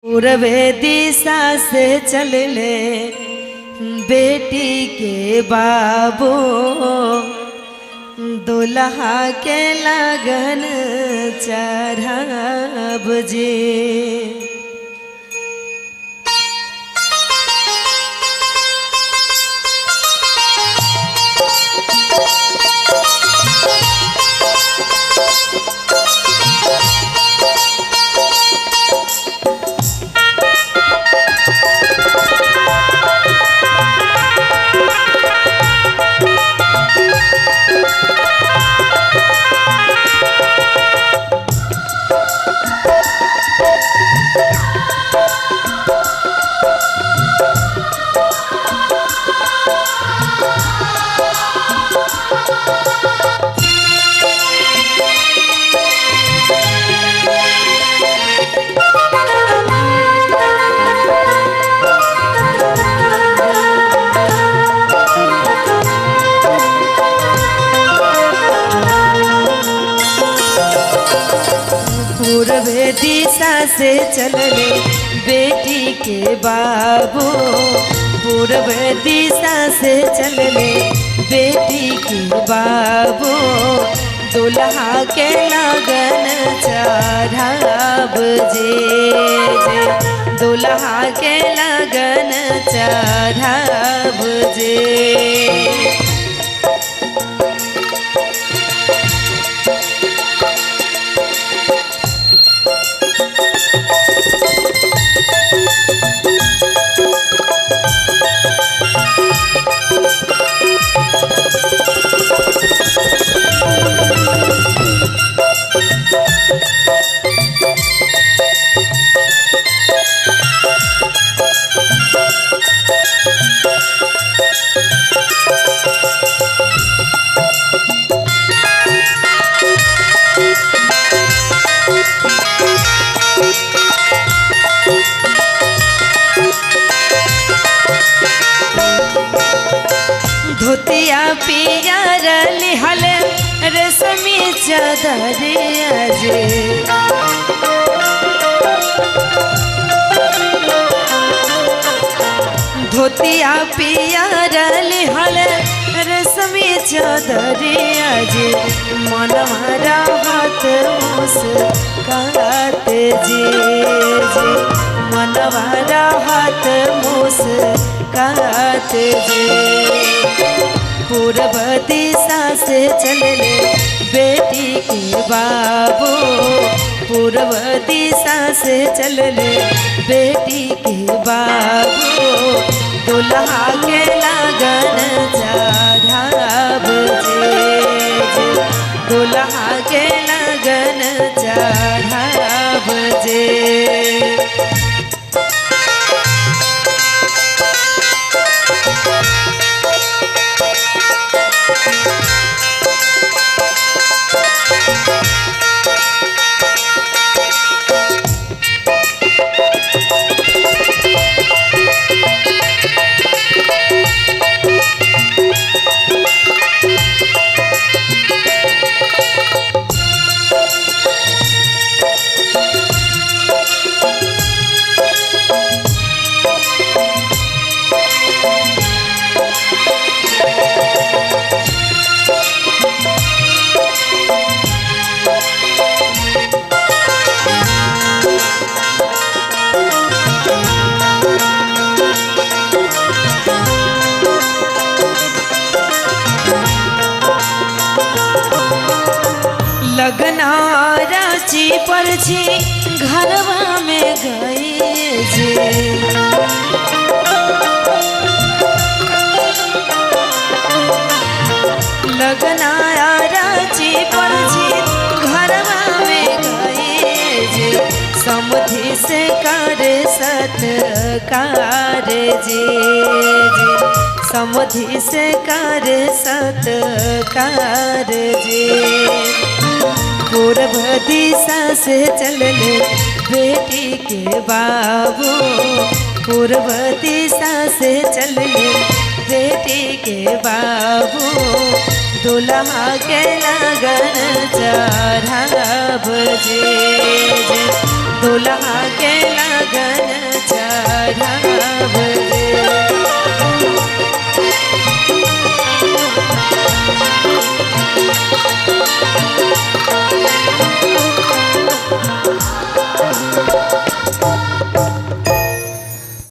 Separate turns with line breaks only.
पूर्वे दिशा से चल ले बेटी के बाबू, दुल्हा के लगन चढ़ाब जी। पूर्वे दिशा से चल ले बेटी के बाबू, पूर्व दिशा से चल ले बेटी के बाबू, दुल्हा के लगन चढ़ाब जे, दुल्हा के लगन चढ़ाब जे। धोतिया पियर लिहल रेशमी चदरिया जे, धोतिया पियर लिहल रेशमी चदरिया जे, मनमारा हाथ मुस्कात जे, मनमारा हाथ मुस्कात जे। पूर्व दिशा से चल ले बेटी के बाबू, पूर्व दिशा से चल ले बेटी के बाबू, दुल्हा के लगन चढ़ाब जे, दुल्हा के लगन चढ़ाब जे। लगना रांची पर छी घरवा में गई जे, लगना रांची पर छी घरवा में गई जे, समधि से कर सत्कार जे, समधि से कर सत्कार जे। पूर्व दिशा से चल ले बेटी के बाबू, पूर्व दिशा से चल ले बेटी के बाबू, दुल्हा के लगन चढ़ाब जे, दुल्हा के लगन